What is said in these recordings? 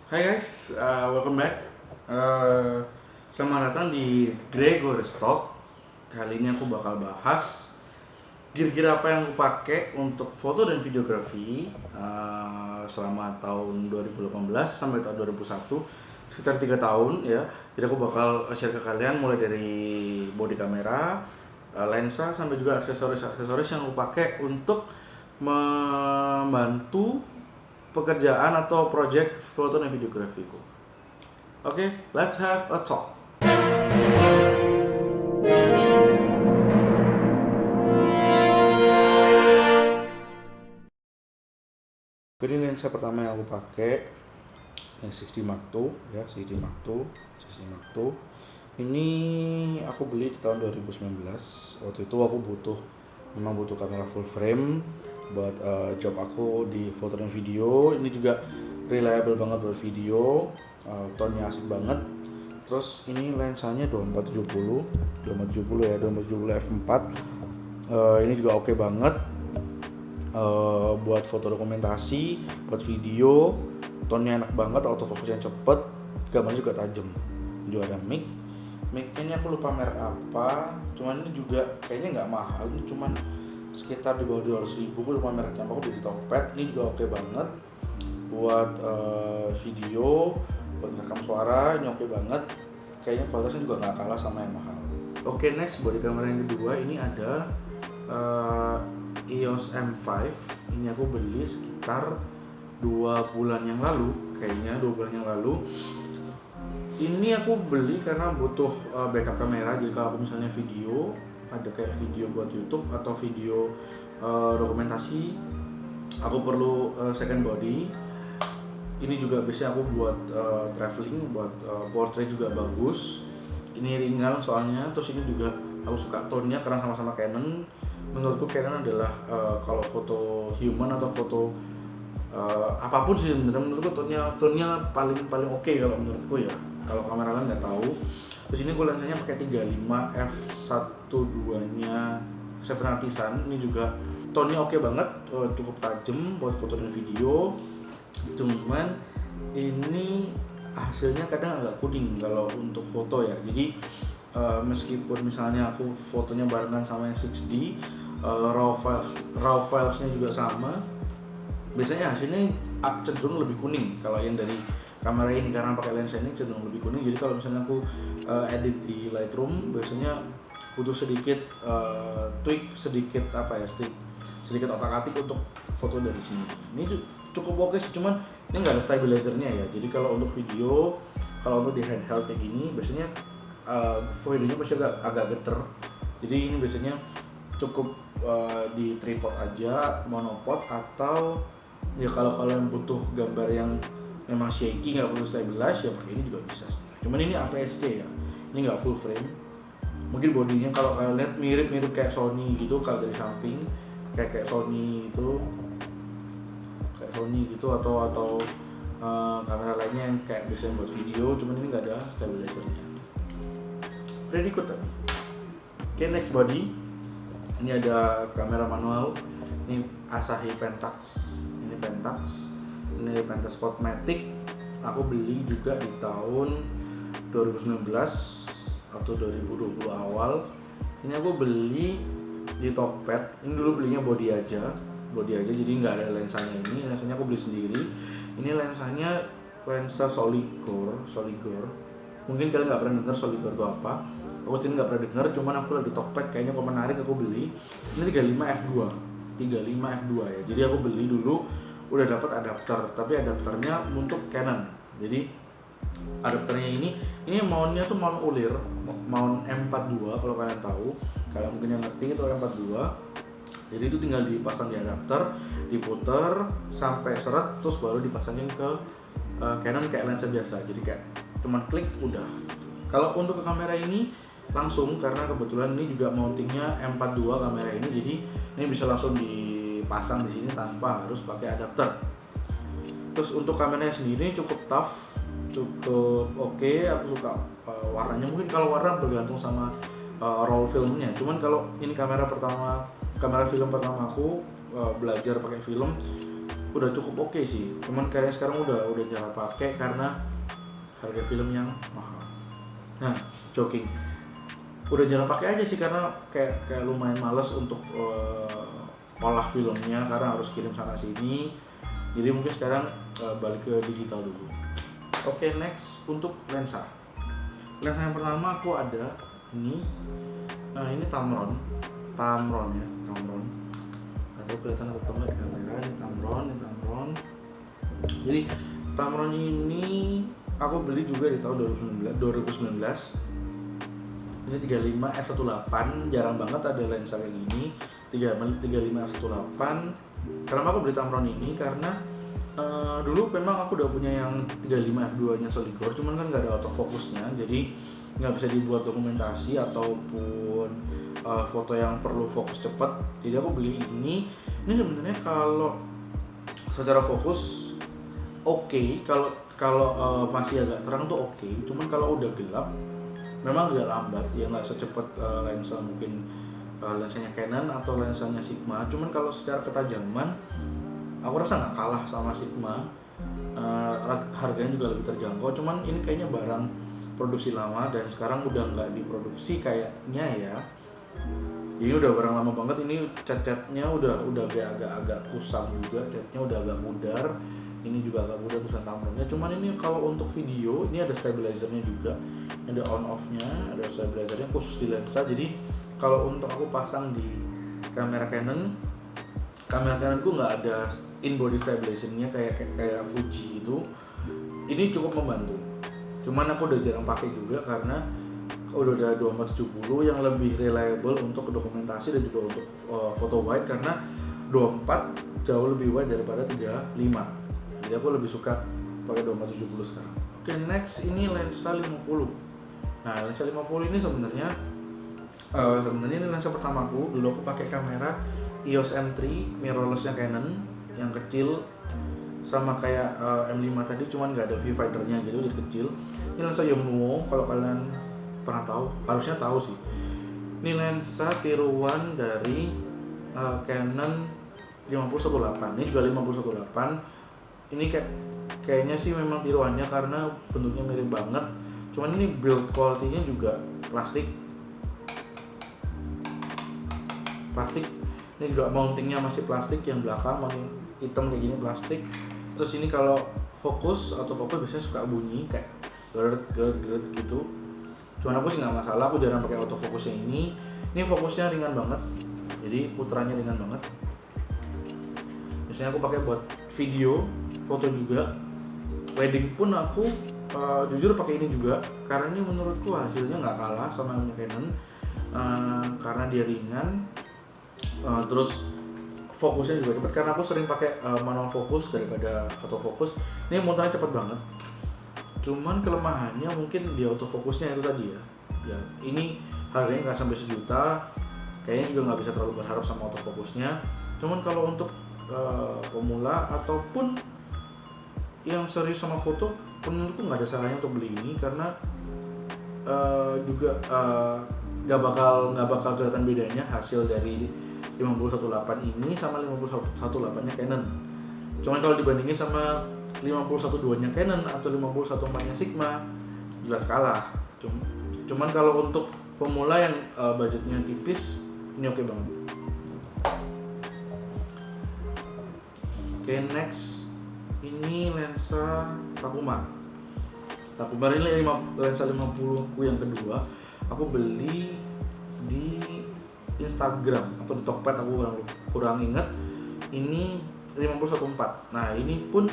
Hai guys, welcome back. Selamat datang di Gregor Stock. Kali ini aku bakal bahas gear-gear apa yang aku pakai untuk foto dan videografi selama tahun 2018 sampai tahun 2001, sekitar 3 tahun ya. Jadi aku bakal share ke kalian mulai dari body kamera, lensa, sampai juga aksesoris yang aku pakai untuk membantu pekerjaan atau project foto dan videografiku. Oke, let's have a talk. Jadi lensa pertama yang aku pakai yang 60 Mark II ya, 60 Mark II. Ini aku beli di tahun 2019. Waktu itu aku memang butuh kamera full frame buat job aku di foto dan video. Ini juga reliable banget buat video, tone-nya asik banget. Terus ini lensanya 2470 ya, 2470 f4. Ini juga oke banget buat foto dokumentasi, buat video. Tone-nya enak banget, autofocusnya cepet, gambarnya juga tajam. Juga ada mic-nya ini aku lupa merek apa, cuman ini juga kayaknya nggak mahal, ini cuman sekitar di bawah 200.000. Aku lupa mereknya, aku beli di Tokped. Ini juga oke banget buat video, buat rekam suara. Ini oke banget, kayaknya kualitasnya juga nggak kalah sama yang mahal. Oke, next body kamera yang kedua ini ada EOS M5. Ini aku beli sekitar 2 bulan yang lalu, kayaknya 2 bulan yang lalu. Ini aku beli karena butuh backup kamera. Jadi kalau aku misalnya video, ada kayak video buat YouTube atau video dokumentasi, aku perlu second body. Ini juga biasanya aku buat traveling, buat portrait juga bagus. Ini ringan soalnya. Terus ini juga aku suka tone-nya karena sama-sama Canon. Menurutku Canon adalah kalau foto human atau foto apapun sih sebenarnya, menurutku tone-nya paling oke kalau menurutku ya. Kalau kamera lain nggak tahu. Terus ini gue lensanya pakai 35 f1.2-nya 7 Artisan. Ini juga tone-nya oke banget, cukup tajam buat foto dan video. Cuman ini hasilnya kadang agak kuning kalau untuk foto ya. Jadi meskipun misalnya aku fotonya barengan sama yang 6D, raw filesnya juga sama, biasanya hasilnya cenderung lebih kuning kalau yang dari kamera ini, karena pakai lensa ini cenderung lebih kuning. Jadi kalau misalnya aku edit di Lightroom, biasanya butuh sedikit tweak, sedikit otak-atik untuk foto dari sini. Ini cukup oke sih, cuman ini nggak ada stabilizernya ya. Jadi kalau untuk video, kalau untuk di handheld kayak gini, biasanya videonya pasti agak geter. Jadi ini biasanya cukup di tripod aja, monopod, atau ya kalau kalian butuh gambar yang memang shaky, nggak perlu stabilize, ya pakai ini juga bisa. Cuman ini APS-C ya, ini nggak full frame. Mungkin bodinya kalau kalian lihat mirip kayak Sony gitu, kalau dari samping kayak Sony gitu, atau kamera lainnya yang kayak biasanya buat video. Cuman ini nggak ada stabilizernya. Pretty good tadi. Oke, next body. Ini ada kamera manual. Ini Asahi Pentax. Ini Pentax Spotmatic. Aku beli juga di tahun 2019 atau 2020 awal. Ini aku beli di Tokped. Ini dulu belinya body aja, jadi nggak ada lensanya. Lensanya aku beli sendiri. Ini lensanya lensa Soligor. Mungkin kalian nggak pernah dengar Soligor itu apa. Aku sendiri nggak pernah dengar, cuman aku lihat di Tokped kayaknya kok menarik, aku beli. Ini 35 f2 ya. Jadi aku beli dulu udah dapat adapter, tapi adapternya untuk Canon. Jadi adapternya ini mountnya tuh mount ulir, mount M42 kalau kalian tahu. Kalian mungkin yang ngerti itu M42. Jadi itu tinggal dipasang di adapter, diputer sampai seret, terus baru dipasangin ke Canon kayak lensa biasa. Jadi kayak cuman klik udah. Kalau untuk ke kamera ini langsung, karena kebetulan ini juga mountingnya M42 kamera ini, jadi ini bisa langsung dipasang di sini tanpa harus pakai adapter. Terus untuk kameranya sendiri cukup tough, cukup oke. Aku suka warnanya. Mungkin kalau warna bergantung sama roll filmnya. Cuman kalau ini kamera film pertama aku belajar pakai film, udah cukup oke sih. Cuman kayaknya sekarang udah jarang pakai karena harga film yang mahal. Nah, joking. Udah jarang pakai aja sih karena kayak lumayan males untuk olah filmnya karena harus kirim sana sini. Jadi mungkin sekarang balik ke digital dulu. Oke, next untuk lensa. Lensa yang pertama aku ada ini. Ini Tamron ya, Tamron. Atau kelihatan atau enggak di kamera, ini Tamron. Jadi Tamron ini aku beli juga di tahun 2019. Ini 35 f1.8, jarang banget ada lensa kayak gini. 35 f1.8. Kenapa aku beli Tamron ini? Karena dulu memang aku udah punya yang 35 f2 nya Soligor, cuman kan nggak ada autofocusnya, jadi nggak bisa dibuat dokumentasi ataupun foto yang perlu fokus cepat. Jadi aku beli ini sebenarnya kalau secara fokus oke, kalau masih agak terang tuh oke, cuman kalau udah gelap memang agak lambat ya, nggak secepat lensa mungkin lensanya Canon atau lensanya Sigma. Cuman kalau secara ketajaman aku rasa nggak kalah sama Sigma, harganya juga lebih terjangkau. Cuman ini kayaknya barang produksi lama dan sekarang udah nggak diproduksi kayaknya ya. Ini udah barang lama banget. Ini cat-catnya udah kayak agak kusam juga, catnya udah agak mudar. Ini juga agak mudah tulisan Tamronnya. Cuman ini kalau untuk video ini ada stabilizernya juga, ada on off-nya, ada stabilizernya khusus di lensa. Jadi kalau untuk aku pasang di kamera Canonku nggak ada in body stabilization-nya kayak Fuji itu. Ini cukup membantu. Cuman aku udah jarang pakai juga karena udah ada 2470 yang lebih reliable untuk dokumentasi dan juga untuk foto wide, karena 24 jauh lebih wide daripada 35. Jadi aku lebih suka pakai 2470 sekarang. Oke, next ini lensa 50. Nah, lensa 50 ini sebenarnya ini lensa pertamaku. Dulu aku pakai kamera EOS M3 mirrorless-nya Canon yang kecil, sama kayak M5 tadi, cuman nggak ada viewfinder-nya gitu, jadi kecil. Ini lensa Yongnuo, kalau kalian pernah tahu, harusnya tahu sih. Ini lensa tiruan dari Canon 5018. Ini juga 5018. Ini kayaknya sih memang tiruannya karena bentuknya mirip banget. Cuman ini build quality-nya juga plastik. Ini juga mountingnya masih plastik, yang belakang mounting hitam kayak gini plastik. Terus ini kalau fokus biasanya suka bunyi kayak geret gitu. Cuman aku sih nggak masalah, aku jarang pakai autofocusnya ini. Ini fokusnya ringan banget, jadi putarannya ringan banget. Biasanya aku pakai buat video, foto juga. Wedding pun aku jujur pakai ini juga, karena ini menurutku hasilnya nggak kalah sama yang Canon, karena dia ringan. Terus fokusnya juga cepat, karena aku sering pakai manual fokus daripada autofocus. Ini muternya cepat banget. Cuman kelemahannya mungkin di autofokusnya itu tadi ya ini harganya nggak sampai 1 juta, kayaknya juga nggak bisa terlalu berharap sama autofokusnya. Cuman kalau untuk pemula ataupun yang serius sama foto, menurutku nggak ada salahnya untuk beli ini, karena juga nggak bakal kelihatan bedanya hasil dari 5018 ini sama 5018-nya Canon. Cuman kalau dibandingin sama 5012-nya Canon atau 5014-nya Sigma, jelas kalah. Cuman kalau untuk pemula yang budgetnya tipis, ini oke banget. Oke, next ini lensa Takumar ini lensa 50 yang kedua. Aku beli di Instagram atau di Tokped, aku kurang inget. Ini 5014. Nah, ini pun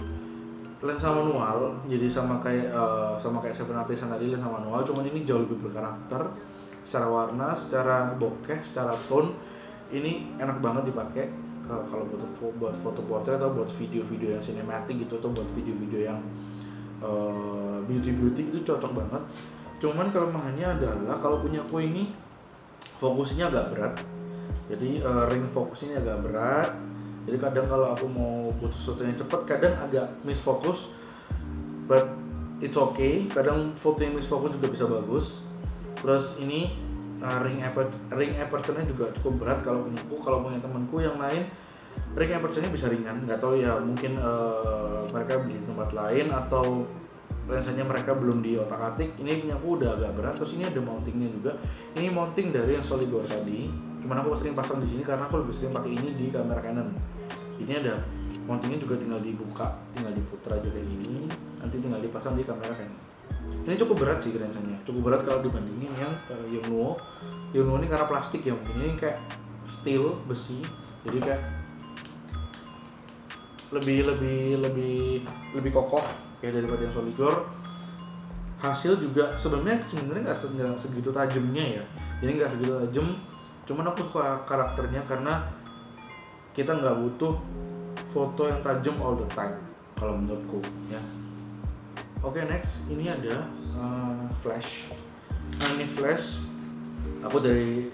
lensa manual, jadi sama kayak 7-Artis yang tadi, lensa manual, cuman ini jauh lebih berkarakter secara warna, secara bokeh, secara tone. Ini enak banget dipakai kalau buat foto portrait atau buat video-video yang sinematik gitu, atau buat video-video yang beauty itu cocok banget. Cuman kelemahannya adalah kalau punya aku ini fokusnya agak berat, jadi ring fokusnya agak berat. Jadi kadang kalau aku mau butuh sesuatu yang cepat, kadang agak miss focus, but it's okay. Kadang foto yang miss focus juga bisa bagus. Terus ini ring aperture-nya juga cukup berat kalau punya aku. Kalau punya temanku yang lain ring aperture ini bisa ringan, nggak tahu ya, mungkin mereka beli di tempat lain atau lensanya mereka belum di otak-atik. Ini punya aku udah agak berat. Terus ini ada mountingnya juga. Ini mounting dari yang Solidor tadi. Cuman aku sering pasang di sini karena aku lebih sering pakai ini di kamera Canon. Ini ada mountingnya juga, tinggal dibuka, tinggal diputar aja kayak gini. Nanti tinggal dipasang di kamera Canon. Ini cukup berat sih lensanya. Cukup berat kalau dibandingin yang Yongnuo. Yongnuo ini karena plastik ya, mungkin ini kayak steel, besi. Jadi kayak lebih kokoh ya daripada yang Solidor. Hasil juga sebenarnya nggak segitu tajamnya ya, jadi nggak segitu tajam. Cuman aku suka karakternya karena kita nggak butuh foto yang tajam all the time kalau menurutku ya. Oke, next ini ada flash. Nah, ini flash aku dari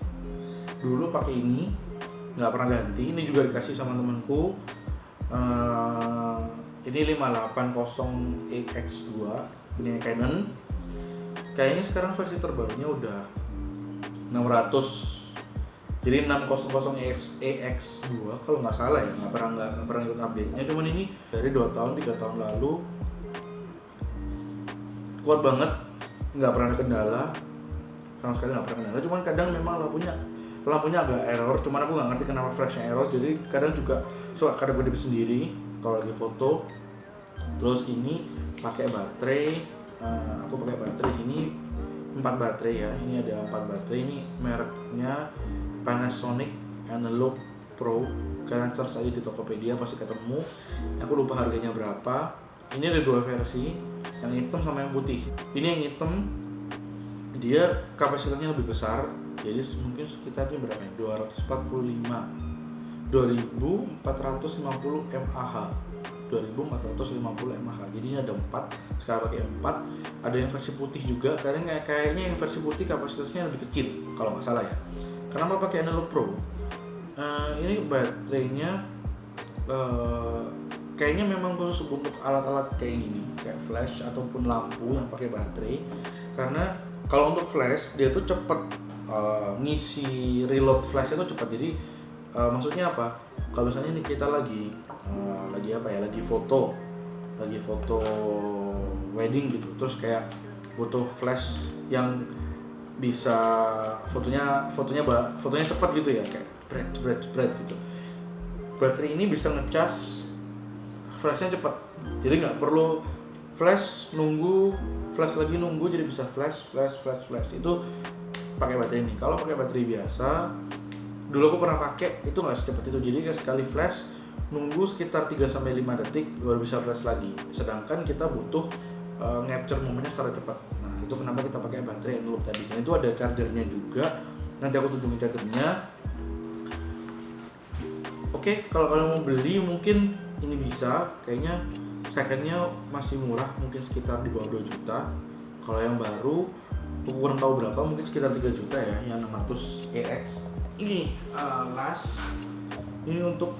dulu pakai ini, nggak pernah ganti. Ini juga dikasih sama temanku. Ini 580EX2 punya Canon. Kayaknya sekarang versi terbarunya udah 600. Jadi 600EX2 kalau nggak salah ya, nggak pernah ikut update-nya. Cuman ini dari 2 tahun 3 tahun lalu, kuat banget, nggak pernah ada kendala, sama sekali nggak pernah kendala. Cuman kadang memang lampunya agak error. Cuman aku nggak ngerti kenapa flashnya error. Jadi kadang juga suka kadang sendiri kalau lagi foto. Terus ini pakai baterai, aku pakai baterai ini 4 baterai ya. Ini ada 4 baterai. Ini mereknya Panasonic Analog Pro. Kalian search aja di Tokopedia pasti ketemu. Aku lupa harganya berapa. Ini ada 2 versi, yang hitam sama yang putih. Ini yang hitam, dia kapasitasnya lebih besar. Jadi mungkin sekitarnya berapa ya? 2450 mAh. 2450 mAh. Jadi ini ada 4. Sekarang pakai 4. Ada yang versi putih juga. Kayaknya yang versi putih kapasitasnya lebih kecil kalau nggak salah ya. Kenapa pakai Analog Pro? Ini baterainya kayaknya memang khusus untuk alat-alat kayak gini, kayak flash ataupun lampu yang pakai baterai. Karena kalau untuk flash dia tuh cepet ngisi reload flashnya tuh cepat. Jadi maksudnya apa? Kalau misalnya ini kita lagi foto wedding gitu, terus kayak butuh flash yang bisa fotonya cepat gitu ya, kayak bread gitu. Baterai ini bisa ngecas flashnya cepat, jadi nggak perlu flash lagi nunggu, jadi bisa flash itu pakai baterai ini. Kalau pakai baterai biasa, dulu aku pernah pakai, itu nggak secepat itu. Jadi sekali flash nunggu sekitar 3-5 detik baru bisa flash lagi. Sedangkan kita butuh capture momennya secara cepat. Nah, itu kenapa kita pakai baterai analog tadi. Dan itu ada chargernya juga. Nanti aku tunjukin chargernya. Oke, kalau kalian mau beli mungkin ini bisa. Kayaknya secondnya masih murah, mungkin sekitar di bawah 2 juta. Kalau yang baru aku kurang tahu berapa, mungkin sekitar 3 juta ya, yang 600EX. Ini last. Ini untuk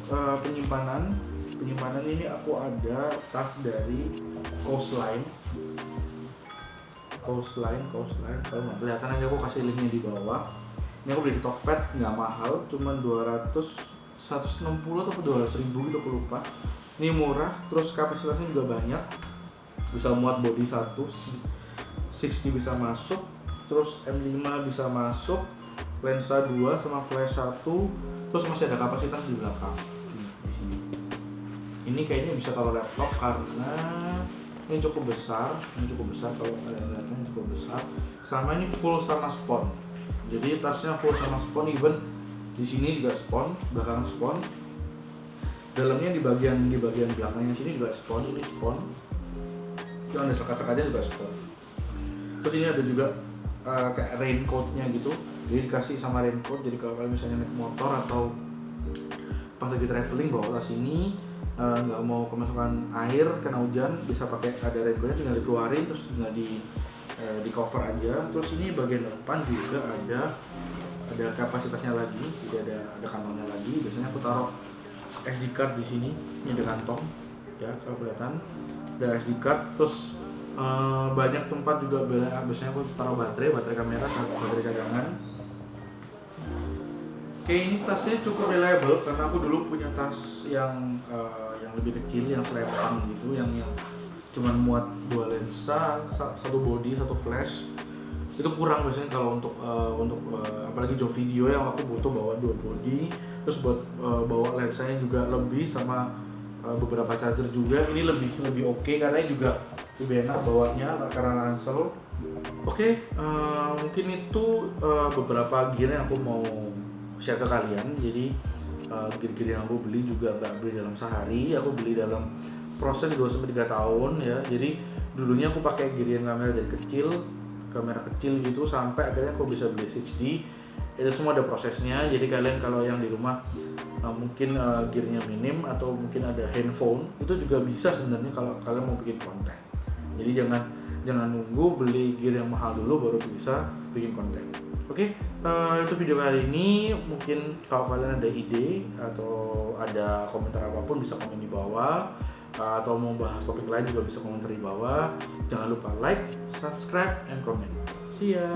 penyimpanan ini aku ada tas dari Coastline. Kalau nggak kelihatan aja aku kasih linknya di bawah. Ini aku beli di Tokped, nggak mahal, cuma 160 atau 200 ribu gitu, aku lupa. Ini murah, terus kapasitasnya juga banyak, bisa muat body 1, 60 bisa masuk, terus M5 bisa masuk, lensa 2 sama flash 1, terus masih ada kapasitas di belakang. Di sini. Ini kayaknya bisa taruh laptop karena ini cukup besar kalau kalian lihat ini cukup besar. Sama ini full sama spon. Jadi tasnya full sama spon, even di sini juga spon, belakang spon. Dalamnya di bagian belakangnya sini juga spon, ini spon. Itu ada sekat-sekatnya juga spon. Terus ini ada juga kayak raincoatnya gitu. Jadi dikasih sama raincoat. Jadi kalau kalian misalnya naik motor atau pas lagi traveling bawa tas ini, nggak mau kemasukan air kena hujan, bisa pakai ada raincoatnya, tinggal dikeluarin terus tinggal di cover aja. Terus ini bagian depan juga ada kapasitasnya lagi, jadi ada kantongnya lagi. Biasanya aku taruh SD card di sini, ini ada kantong ya, kalau kelihatan ada SD card. Terus banyak tempat juga, biasanya aku taruh baterai kamera, baterai cadangan. Oke, ini tasnya cukup reliable karena aku dulu punya tas yang lebih kecil, yang selepan gitu, yang cuman muat 2 lensa, satu body, satu flash. Itu kurang biasanya kalau untuk apalagi job video yang aku butuh bawa 2 body, terus buat bawa lensanya juga lebih, sama beberapa charger juga. Ini lebih oke karena ini juga lebih enak bawanya karena ransel. Oke, mungkin itu beberapa gear yang aku mau share ke kalian. Jadi gear-gear yang aku beli juga nggak beli dalam sehari, aku beli dalam proses 2-3 tahun ya. Jadi dulunya aku pakai gear yang kamera kecil gitu, sampai akhirnya aku bisa beli 6D. Itu semua ada prosesnya. Jadi kalian kalau yang di rumah mungkin gearnya minim atau mungkin ada handphone, itu juga bisa sebenarnya kalau kalian mau bikin konten. Jadi jangan nunggu beli gear yang mahal dulu baru bisa bikin konten. Oke, itu video kali ini. Mungkin kalau kalian ada ide atau ada komentar apapun bisa komen di bawah, atau mau bahas topik lain juga bisa komentar di bawah. Jangan lupa like, subscribe, and comment. See ya.